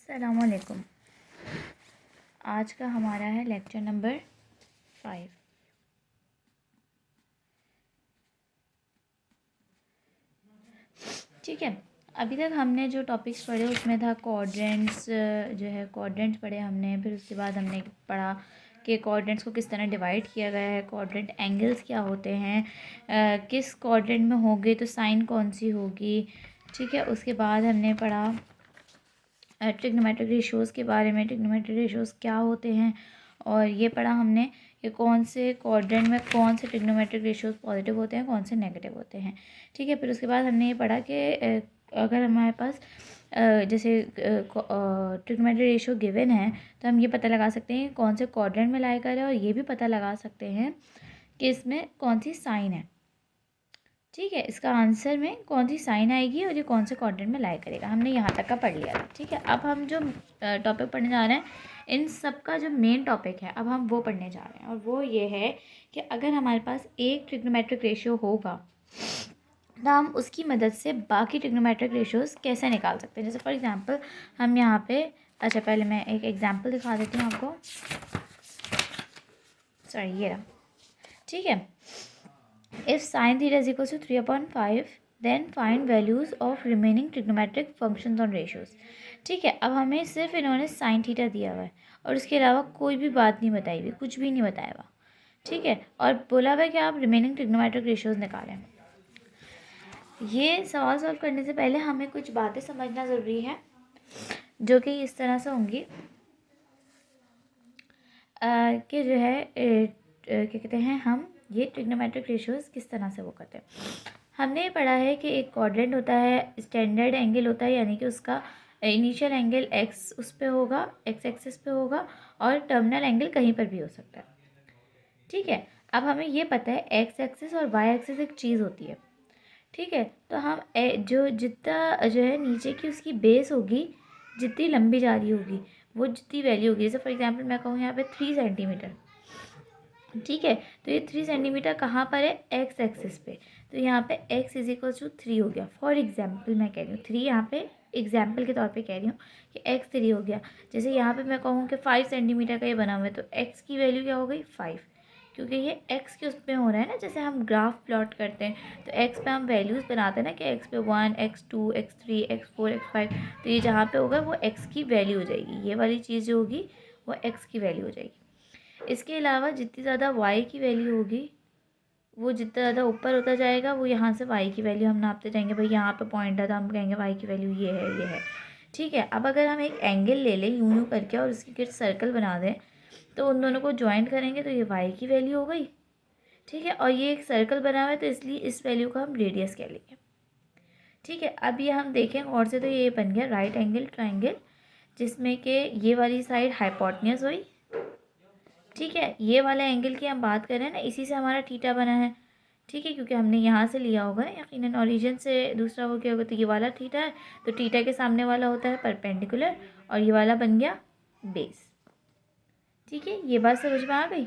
अस्सलामुअलैकुम। आज का हमारा है लेक्चर नंबर 5। ठीक है, अभी तक हमने जो टॉपिक्स पढ़े उसमें था क्वाड्रेंट्स, क्वाड्रेंट्स पढ़े हमने। फिर उसके बाद हमने पढ़ा कि क्वाड्रेंट्स को किस तरह डिवाइड किया गया है, क्वाड्रेंट एंगल्स क्या होते हैं, किस क्वाड्रेंट में होंगे तो साइन कौन सी होगी। ठीक है, उसके बाद हमने पढ़ा ट्रिग्नोमेट्रिक रेशियोज़ के बारे में, ट्रिग्नोमेट्रिक रेशियोज़ क्या होते हैं, और ये पढ़ा हमने कि कौन से क्वाड्रेंट में कौन से ट्रिग्नोमेट्रिक रेशियोज़ पॉजिटिव होते हैं, कौन से नेगेटिव होते हैं। ठीक है, फिर उसके बाद हमने ये पढ़ा कि अगर हमारे पास जैसे ट्रिग्नोमेट्रिक रेशियो गिवन है तो हम ये पता लगा सकते हैं कौन से क्वाड्रेंट में लाई कर है, और ये भी पता लगा सकते हैं कि इसमें कौन सी साइन है। ठीक है, इसका आंसर में कौन सी साइन आएगी और ये कौन से क्वाड्रेंट में लाई करेगा। हमने यहाँ तक का पढ़ लिया था। ठीक है, अब हम जो टॉपिक पढ़ने जा रहे हैं, इन सब का जो मेन टॉपिक है अब हम वो पढ़ने जा रहे हैं, और वो ये है कि अगर हमारे पास एक ट्रिग्नोमेट्रिक रेशियो होगा तो हम उसकी मदद से बाकी ट्रिग्नोमेट्रिक रेशियोज़ कैसे निकाल सकते हैं। जैसे फॉर एग्जांपल हम यहाँ पे, अच्छा पहले मैं एक एग्जांपल दिखा देती हूँ आपको। सॉरी, ये रहा। ठीक है, if sin theta is equals to 3/5 then find values of remaining trigonometric functions on ratios। ठीक है, अब हमें सिर्फ इन्होंने sin थीटा दिया हुआ है और उसके अलावा कोई भी बात नहीं बताई हुई, कुछ भी नहीं बताया हुआ। ठीक है, और बोला हुआ है कि आप रिमेनिंग ट्रिग्नोमेट्रिक रेशियोज निकालें। ये सवाल सॉल्व करने से पहले हमें कुछ बातें समझना ज़रूरी है जो कि इस तरह से होंगी कि जो है क्या कहते हैं, हम ये ट्रिग्नोमेट्रिक रेशियोज़ किस तरह से वो करते हैं। हमने ये पढ़ा है कि एक क्वाड्रेंट होता है, स्टैंडर्ड एंगल होता है, यानी कि उसका इनिशियल एंगल एक्स उस पे होगा, एक्स एक्सिस पे होगा, और टर्मिनल एंगल कहीं पर भी हो सकता है। ठीक है, अब हमें ये पता है एक्स एक्सिस और वाई एक्सिस एक चीज़ होती है। ठीक है, तो हम जो जितना जो है नीचे की उसकी बेस होगी, जितनी लंबी जा रही होगी वो जितनी वैल्यू होगी। जैसे फॉर एग्जांपल मैं कहूँ यहाँ पे 3 सेंटीमीटर। ठीक है, तो ये 3 सेंटीमीटर कहाँ पर है, एक्स एक्सिस पे। तो यहाँ पे x इज इक्वल टू 3 हो गया। फॉर एग्जाम्पल मैं कह रही हूँ 3, यहाँ पे एग्जाम्पल के तौर पे कह रही हूँ कि x 3 हो गया। जैसे यहाँ पे मैं कहूँ कि 5 सेंटीमीटर का ये बना हुआ है, तो x की वैल्यू क्या हो गई, 5, क्योंकि ये x के उसमें हो रहा है ना। जैसे हम ग्राफ प्लॉट करते हैं तो x पे हम वैल्यूज़ बनाते हैं ना कि x पे 1, x2, x3, x4, x5, तो ये जहाँ पे होगा वो x की वैल्यू हो जाएगी। ये वाली चीज़ जो होगी वो x की वैल्यू हो जाएगी। इसके अलावा जितनी ज़्यादा y की वैल्यू होगी, वो जितना ज़्यादा ऊपर होता जाएगा, वो यहाँ से y की वैल्यू हम नापते जाएंगे। भाई यहाँ पे पॉइंट है तो हम कहेंगे y की वैल्यू ये है, ये है। ठीक है, अब अगर हम एक एंगल ले लें यूं यूं करके और उसकी किट सर्कल बना दें, तो उन दोनों को ज्वाइंट करेंगे तो ये y की वैल्यू हो गई। ठीक है, और ये एक सर्कल बना हुआ है तो इसलिए इस वैल्यू को हम रेडियस कह लेंगे। ठीक है, अब ये हम देखें और से, तो ये बन गया राइट एंगल ट्राइंगल, जिसमें कि ये वाली साइड हाइपोटेन्यूज हुई। ठीक है, ये वाले एंगल की हम बात कर रहे हैं ना, इसी से हमारा थीटा बना है। ठीक है, क्योंकि हमने यहाँ से लिया होगा ना यकीनन, ओरिजिन से दूसरा वो क्या होगा, तो ये वाला थीटा है, तो थीटा के सामने वाला होता है परपेंडिकुलर, और ये वाला बन गया बेस। ठीक है, ये बात समझ में आ गई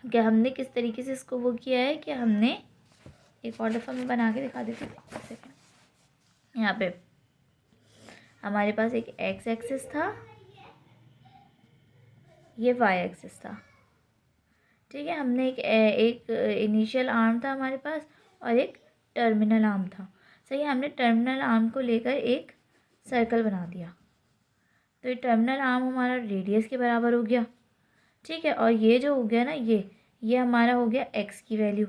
कि हमने किस तरीके से इसको वो किया है। कि हमने एक और दफ़ा मैं बना के दिखा देती हूँ। यहाँ पे हमारे पास एक एक्स एक्सिस था, ये वाई एक्सिस था। ठीक है, हमने एक इनिशियल आर्म था हमारे पास और एक टर्मिनल आर्म था। सही है, हमने टर्मिनल आर्म को लेकर एक सर्कल बना दिया, तो ये टर्मिनल आर्म हमारा रेडियस के बराबर हो गया। ठीक है, और ये जो हो गया ना, ये हमारा हो गया एक्स की वैल्यू।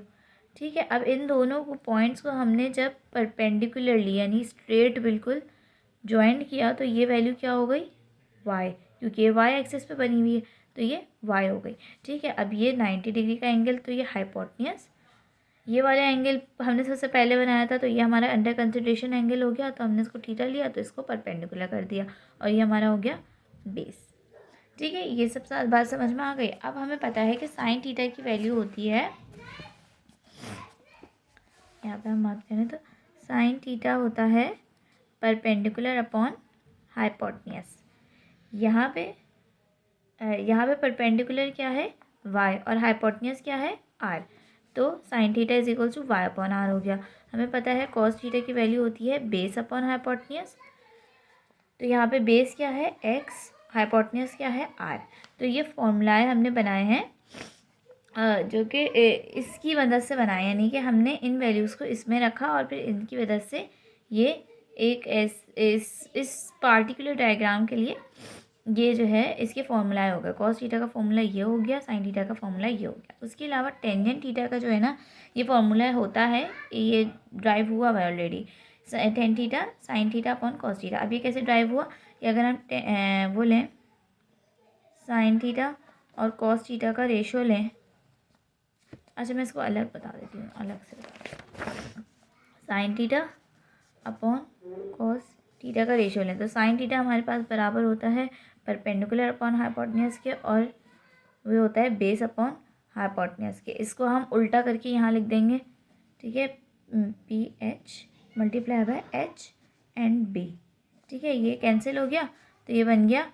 ठीक है, अब इन दोनों को पॉइंट्स को हमने जब परपेंडिकुलरली यानी स्ट्रेट बिल्कुल ज्वाइंट किया, तो ये वैल्यू क्या हो गई, वाई, क्योंकि ये वाई एक्सिस पे बनी हुई है तो ये वाई हो गई। ठीक है, अब ये 90 डिग्री का एंगल, तो ये हाइपोटेन्यूज, ये वाला एंगल हमने सबसे पहले बनाया था, तो ये हमारा अंडर कंसिडरेशन एंगल हो गया, तो हमने इसको थीटा लिया तो इसको परपेंडिकुलर कर दिया, और ये हमारा हो गया बेस। ठीक है, ये सब बात समझ में आ गई। अब हमें पता है कि साइन थीटा की वैल्यू होती है, यहाँ पे हम बात करें तो साइन थीटा होता है परपेंडिकुलर अपॉन हाइपोटेन्यूज। यहाँ पे परपेंडिकुलर क्या है, y, और हाइपोटेन्यूज क्या है, r। तो sine theta is equal to y upon r हो गया। हमें पता है कॉस थीटा की वैल्यू होती है बेस अपॉन हाइपोटेन्यूज। तो यहाँ पे बेस क्या है एक्स, हाइपोटेन्यूज क्या है आर। तो ये फॉर्मूलाए हमने बनाए हैं जो कि इसकी मदद से बनाए, यानी कि हमने इन वैल्यूज़ को इसमें रखा और फिर इनकी मदद से ये एक इस पार्टिकुलर डायग्राम के लिए ये जो है इसके फॉर्मूला हो गया। कॉस थीटा का फॉर्मूला ये हो गया, साइन थीटा का फॉर्मूला ये हो गया। उसके अलावा टेंजेंट थीटा का जो है ना ये फॉर्मूला होता है, ये ड्राइव हुआ हुआ already, tan theta sine theta upon cos theta. अब ये कैसे ड्राइव हुआ कि अगर हम वो लें साइन थीटा और कॉस थीटा का रेशो लें। अच्छा मैं इसको अलग बता देती हूँ, अलग से sine theta upon cos theta का रेशियो लें तो साइन थीटा हमारे पास बराबर होता है परपेंडिकुलर अपॉन हाइपोटेन्यूज के, और वो होता है बेस अपॉन हाइपोटेन्यूज के। इसको हम उल्टा करके यहाँ लिख देंगे, ठीक है, P H multiply by H and B. ठीक है, ये कैंसिल हो गया तो ये बन गया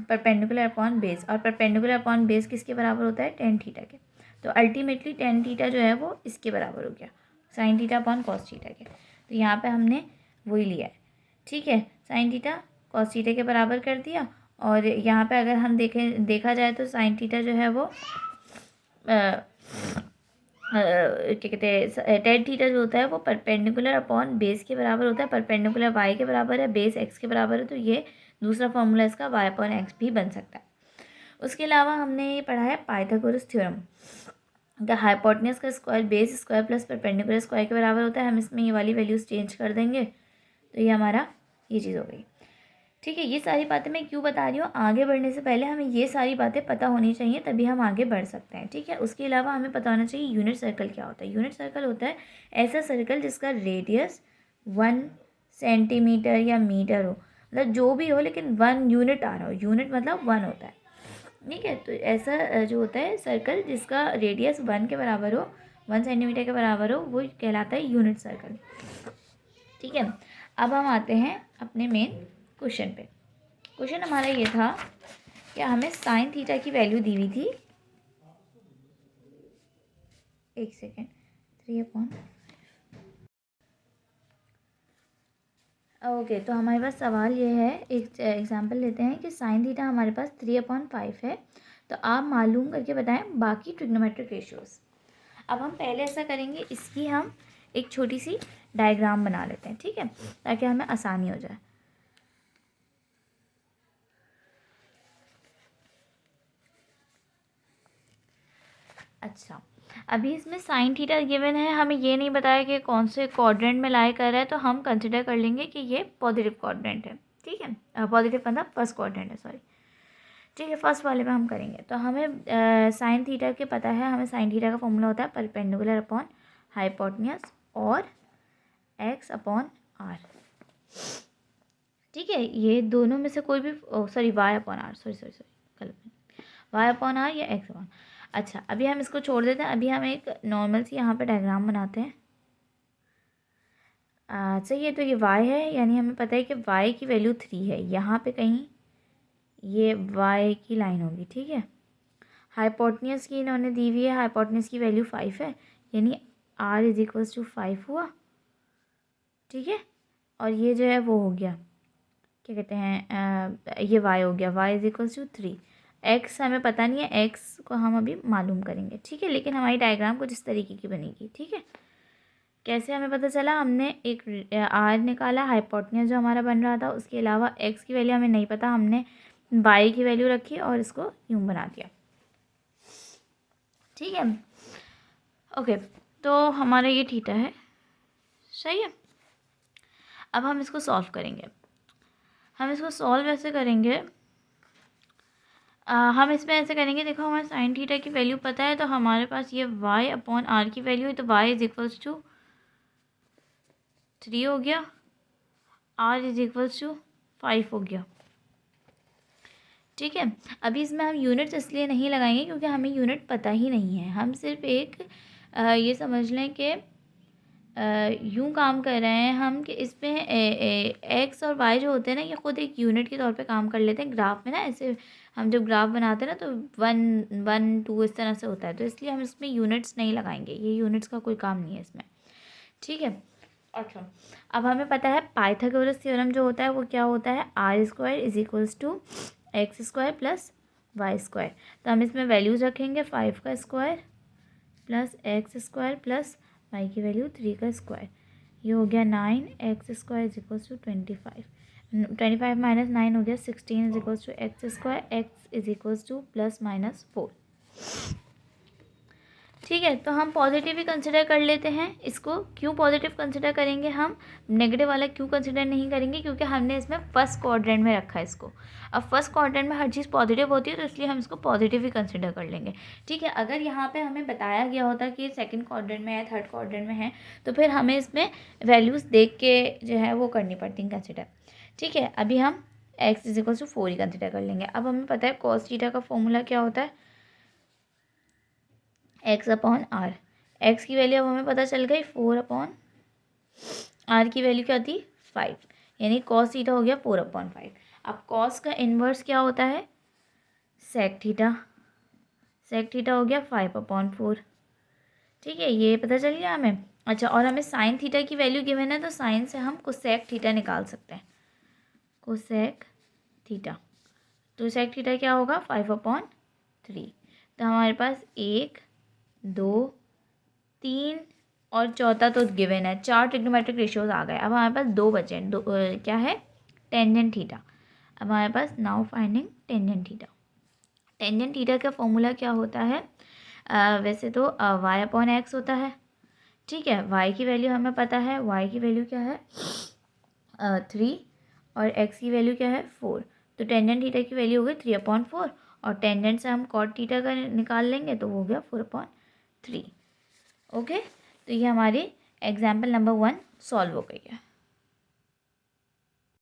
परपेंडिकुलर अपॉन बेस, और परपेंडिकुलर अपॉन बेस किसके बराबर होता है टेन थीटा के। तो अल्टीमेटली टेन थीटा जो है वो इसके बराबर हो गया sine theta upon cos theta के। तो यहाँ पे हमने वही लिया है, ठीक है, साइन थीटा कॉस थीटा के बराबर कर दिया। और यहाँ पे अगर हम देखा जाए तो साइन थीटा जो है वो क्या कहते हैं टेन थीटा जो होता है वो परपेंडिकुलर अपॉन बेस के बराबर होता है। परपेंडिकुलर वाई के बराबर है, बेस एक्स के बराबर है, तो ये दूसरा फॉर्मूला इसका वाई अपॉन एक्स भी बन सकता है। उसके अलावा हमने ये पढ़ा है पाइथागोरस थ्योरम, द हाइपोटेन्यूज का square base square plus perpendicular square के बराबर होता है। हम इसमें ये वाली वैल्यूज़ चेंज कर देंगे तो ये हमारा ये चीज़ हो गई। ठीक है, ये सारी बातें मैं क्यों बता रही हूँ, आगे बढ़ने से पहले हमें ये सारी बातें पता होनी चाहिए, तभी हम आगे बढ़ सकते हैं। ठीक है, उसके अलावा हमें पता होना चाहिए यूनिट सर्कल क्या होता है। यूनिट सर्कल होता है ऐसा सर्कल जिसका रेडियस 1 सेंटीमीटर या मीटर हो, मतलब जो भी हो, लेकिन 1 यूनिट आ रहा हो। यूनिट मतलब 1 होता है। ठीक है, तो ऐसा जो होता है सर्कल जिसका रेडियस 1 के बराबर हो, 1 सेंटीमीटर के बराबर हो, वो कहलाता है यूनिट सर्कल। ठीक है, अब हम आते हैं अपने मेन क्वेश्चन पे। क्वेश्चन हमारा ये था कि हमें साइन थीटा की वैल्यू दी हुई थी, एक सेकेंड, 3/5। ओके, तो हमारे पास सवाल ये है, एक एग्जांपल लेते हैं कि साइन थीटा हमारे पास 3/5 है, तो आप मालूम करके बताएं बाकी ट्रिग्नोमेट्रिक रेशियोज। अब हम पहले ऐसा करेंगे, इसकी हम एक छोटी सी डायग्राम बना लेते हैं, ठीक है, ताकि हमें आसानी हो जाए। अच्छा, अभी इसमें साइन थीटा गिवन है, हमें ये नहीं बताया कि कौन से क्वाड्रेंट में लाई कर रहा है, तो हम कंसिडर कर लेंगे कि ये पॉजिटिव क्वाड्रेंट है। ठीक है, पॉजिटिव मतलब फर्स्ट क्वाड्रेंट है, सॉरी। ठीक है, फर्स्ट वाले में हम करेंगे। तो हमें साइन थीटा के पता है, हमें साइन थीटा का फॉर्मूला होता है परपेंडिकुलर अपॉन हाइपोटेन्यूज और एक्स अपॉन आर। ठीक है, ये दोनों में से कोई भी, sorry y upon r, sorry गलत, वाई अपॉन आर या एक्स अपॉन। अच्छा, अभी हम इसको छोड़ देते हैं, अभी हम एक नॉर्मल सी यहाँ पे डायग्राम बनाते हैं। अच्छा, ये तो ये y है, यानी हमें पता है कि y की वैल्यू 3 है। यहाँ पे कहीं ये y की लाइन होगी, ठीक है। हाइपोटेन्यूज की इन्होंने दी हुई है, हाइपोटेन्यूज की वैल्यू 5 है, यानी r इज इक्वल्स टू 5 हुआ। ठीक है, और ये जो है वो हो गया, क्या कहते हैं, ये y हो गया, y is equals to 3। x हमें पता नहीं है, x को हम अभी मालूम करेंगे, ठीक है, लेकिन हमारी डायग्राम कुछ इस तरीके की बनेगी। ठीक है, कैसे हमें पता चला, हमने एक r निकाला, हाइपोटेन्यूज जो हमारा बन रहा था, उसके अलावा x की वैल्यू हमें नहीं पता, हमने y की वैल्यू रखी और इसको यूं बना दिया। ठीक है, ओके, तो हमारा ये थीटा है, सही है। अब हम इसको सॉल्व करेंगे। हम इसको सॉल्व ऐसे करेंगे, हम इसमें ऐसे करेंगे, देखो हमारे साइन थीटा की वैल्यू पता है, तो हमारे पास ये y अपॉन आर की वैल्यू है, तो y इज इक्वल्स टू 3 हो गया, r इज इक्वल्स टू 5 हो गया। ठीक है, अभी इसमें हम यूनिट्स इसलिए नहीं लगाएंगे क्योंकि हमें यूनिट पता ही नहीं है। हम सिर्फ एक ये समझ लें कि यूं काम कर रहे हैं हम कि इसमें एक्स और वाई जो होते हैं ना, ये खुद एक यूनिट के तौर पे काम कर लेते हैं ग्राफ में ना। ऐसे हम जब ग्राफ बनाते हैं ना तो 1 1 2 इस तरह से होता है, तो इसलिए हम इसमें यूनिट्स नहीं लगाएंगे, ये यूनिट्स का कोई काम नहीं है इसमें। ठीक है, अच्छा, अब हमें पता है पाइथागोरस थ्योरम जो होता है वो क्या होता है, r square is equals to x square plus y square. तो हम इसमें वैल्यूज़ रखेंगे 5 का square plus x square plus y की वैल्यू 3 का स्क्वायर। ये हो गया 9 x square is equals to 25। 25 minus 9 हो गया 16 is equals to x square, x is equals to plus minus 4। ठीक है, तो हम पॉजिटिव ही कंसिडर कर लेते हैं इसको। क्यों पॉजिटिव कंसिडर करेंगे हम, नेगेटिव वाला क्यों कंसिडर नहीं करेंगे, क्योंकि हमने इसमें फर्स्ट क्वाड्रेंट में रखा है इसको। अब फर्स्ट क्वाड्रेंट में हर चीज़ पॉजिटिव होती है तो इसलिए हम इसको पॉजिटिव ही कंसिडर कर लेंगे। ठीक है, अगर यहाँ पे हमें बताया गया होता कि सेकंड क्वाड्रेंट में है, थर्ड क्वाड्रेंट में है, तो फिर हमें इसमें वैल्यूज़ देख के जो है वो करनी पड़ती कंसिडर। ठीक है, अभी हम एक्स इज इक्वल टू 4 ही कंसिडर कर लेंगे। अब हमें पता है कॉस थीटा का फॉर्मूला क्या होता है, एक्स अपॉन आर। एक्स की वैल्यू अब हमें पता चल गई 4 अपॉन आर की वैल्यू क्या थी 5, यानी कॉस थीटा हो गया 4 अपॉन 5। अब कॉस का इन्वर्स क्या होता है, सेक थीटा। सेक थीटा हो गया 5 अपॉन 4। ठीक है, ये पता चल गया हमें। अच्छा, और हमें साइन थीटा की वैल्यू गिवन है तो साइन से हम कोसेक थीटा निकाल सकते हैं, कोसेक थीटा। तो सेक थीटा क्या होगा 5 अपॉन 3। तो हमारे पास 1 2 3 और चौथा तो गिवन है, 4 ट्रिग्नोमेट्रिक रेशियोज आ गए। अब हमारे पास 2 बचे हैं, क्या है, टेंजेंट थीटा। अब हमारे पास now finding tangent theta. Tangent theta का फॉर्मूला क्या होता है, वैसे तो वाई अपॉन एक्स होता है। ठीक है, वाई की वैल्यू हमें पता है, वाई की वैल्यू क्या है 3 और एक्स की वैल्यू क्या है 4। तो टेंजेंट थीटा की वैल्यू हो गई 3 अपॉन 4 और टेंजेंट से हम कॉट थीटा का निकाल लेंगे तो वो हो गया 4 अपॉन 3। ओके, तो ये हमारी एग्जाम्पल नंबर 1 सॉल्व हो गई है।